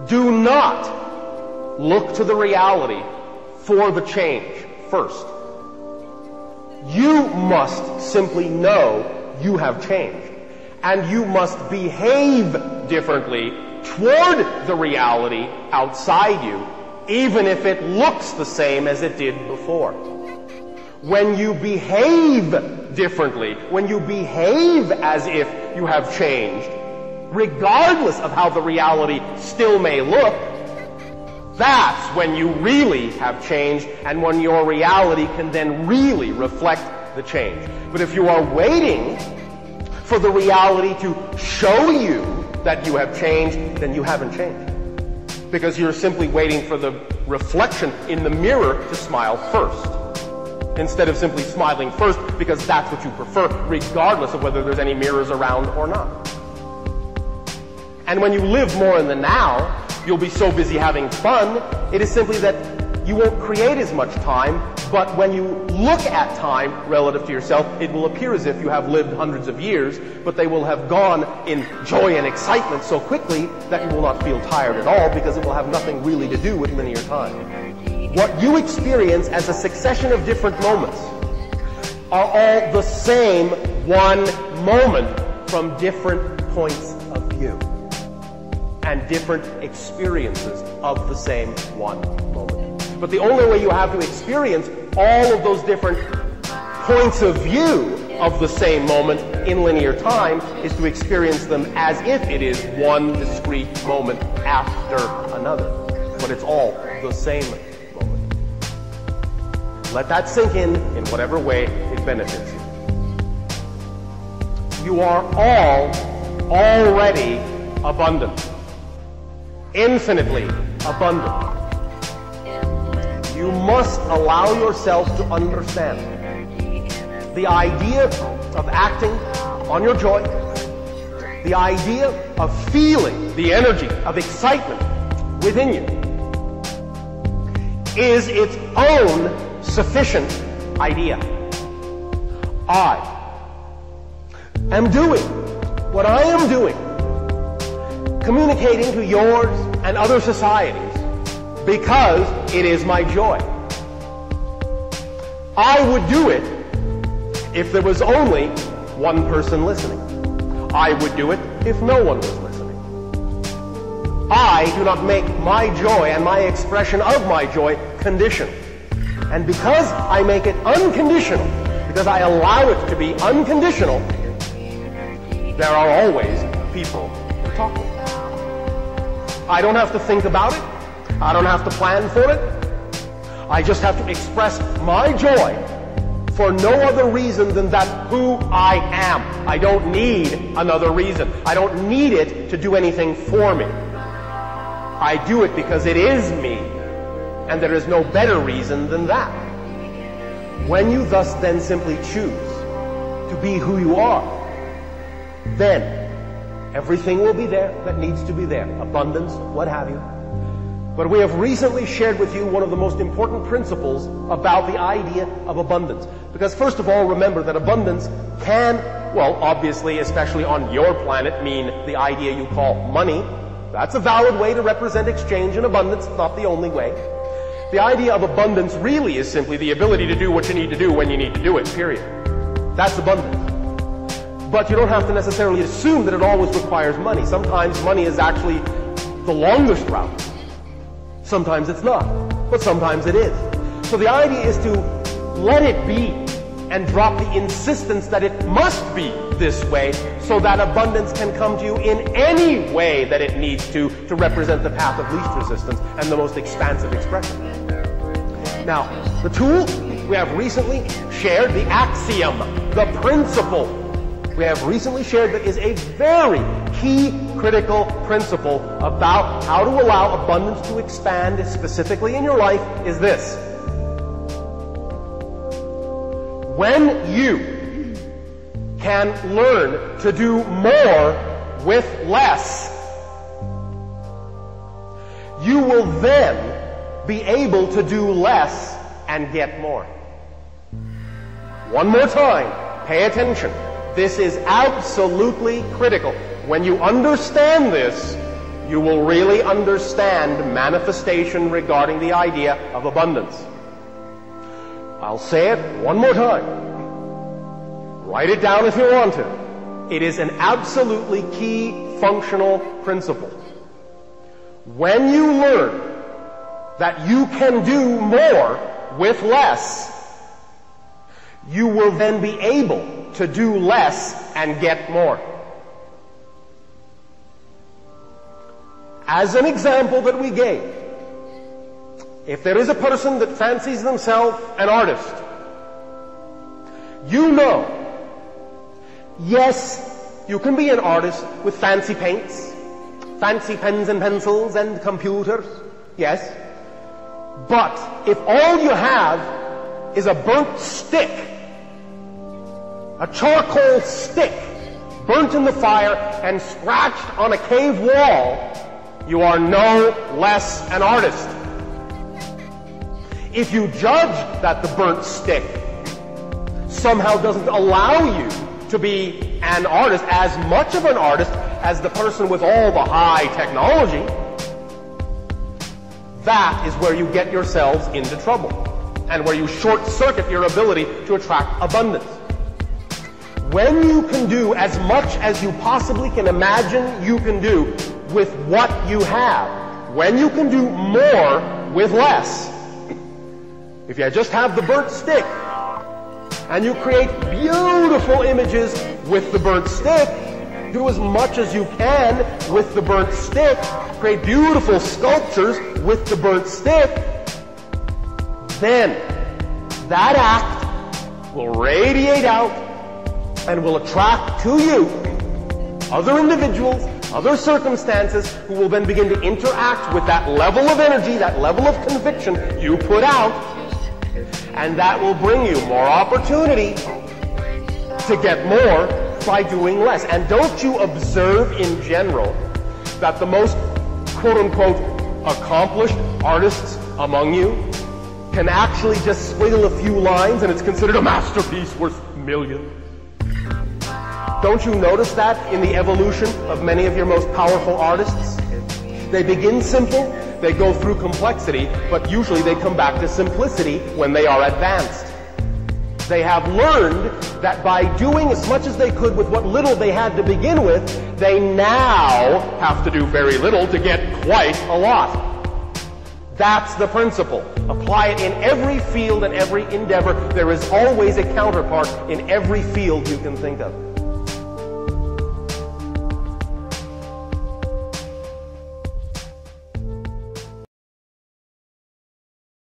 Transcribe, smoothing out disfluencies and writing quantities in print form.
Do not look to the reality for the change first. You must simply know you have changed. And you must behave differently toward the reality outside you, even if it looks the same as it did before. When you behave differently, when you behave as if you have changed, regardless of how the reality still may look, that's when you really have changed and when your reality can then really reflect the change. But if you are waiting for the reality to show you that you have changed, then you haven't changed. Because you're simply waiting for the reflection in the mirror to smile first, instead of simply smiling first because that's what you prefer, regardless of whether there's any mirrors around or not. And when you live more in the now, you'll be so busy having fun, it is simply that you won't create as much time, but when you look at time relative to yourself, it will appear as if you have lived hundreds of years, but they will have gone in joy and excitement so quickly that you will not feel tired at all, because it will have nothing really to do with linear time. What you experience as a succession of different moments are all the same one moment from different points of view and different experiences of the same one moment. But the only way you have to experience all of those different points of view of the same moment in linear time is to experience them as if it is one discrete moment after another. But it's all the same moment. Let that sink in whatever way it benefits you. You are all already abundant. Infinitely abundant. You must allow yourself to understand the idea of acting on your joy, the idea of feeling the energy of excitement within you is its own sufficient idea. I am doing what I am doing, communicating to yours and other societies, because it is my joy. I would do it if there was only one person listening. I would do it if no one was listening. I do not make my joy and my expression of my joy conditional. And because I make it unconditional, because I allow it to be unconditional, there are always people to talk with. I don't have to think about it. I don't have to plan for it. I just have to express my joy for no other reason than that who I am. I don't need another reason. I don't need it to do anything for me. I do it because it is me, and there is no better reason than that. When you thus then simply choose to be who you are, then everything will be there that needs to be there. Abundance, what have you. But we have recently shared with you one of the most important principles about the idea of abundance. Because first of all, remember that abundance can, well, obviously, especially on your planet, mean the idea you call money. That's a valid way to represent exchange and abundance, not the only way. The idea of abundance really is simply the ability to do what you need to do when you need to do it, period. That's abundance. But you don't have to necessarily assume that it always requires money. Sometimes money is actually the longest route. Sometimes it's not, but sometimes it is. So the idea is to let it be and drop the insistence that it must be this way so that abundance can come to you in any way that it needs to represent the path of least resistance and the most expansive expression. Now, the tool we have recently shared, the axiom, the principle we have recently shared that is a very key critical principle about how to allow abundance to expand specifically in your life is this. When you can learn to do more with less, you will then be able to do less and get more. One more time, pay attention. This is absolutely critical. When you understand this, you will really understand manifestation regarding the idea of abundance. I'll say it one more time. Write it down if you want to. It is an absolutely key functional principle. When you learn that you can do more with less, you will then be able to do less and get more. As an example that we gave, if there is a person that fancies themselves an artist, you know, yes, you can be an artist with fancy paints, fancy pens and pencils and computers, yes. But if all you have is a burnt stick, a charcoal stick, burnt in the fire and scratched on a cave wall, you are no less an artist. If you judge that the burnt stick somehow doesn't allow you to be an artist, as much of an artist as the person with all the high technology, that is where you get yourselves into trouble and where you short-circuit your ability to attract abundance. When you can do as much as you possibly can imagine you can do with what you have, when you can do more with less, if you just have the burnt stick and you create beautiful images with the burnt stick, do as much as you can with the burnt stick, create beautiful sculptures with the burnt stick, then that act will radiate out and will attract to you other individuals, other circumstances who will then begin to interact with that level of energy, that level of conviction you put out, and that will bring you more opportunity to get more by doing less. And don't you observe in general that the most quote-unquote accomplished artists among you can actually just squiggle a few lines and it's considered a masterpiece worth millions? Don't you notice that in the evolution of many of your most powerful artists? They begin simple, they go through complexity, but usually they come back to simplicity when they are advanced. They have learned that by doing as much as they could with what little they had to begin with, they now have to do very little to get quite a lot. That's the principle. Apply it in every field and every endeavor. There is always a counterpart in every field you can think of.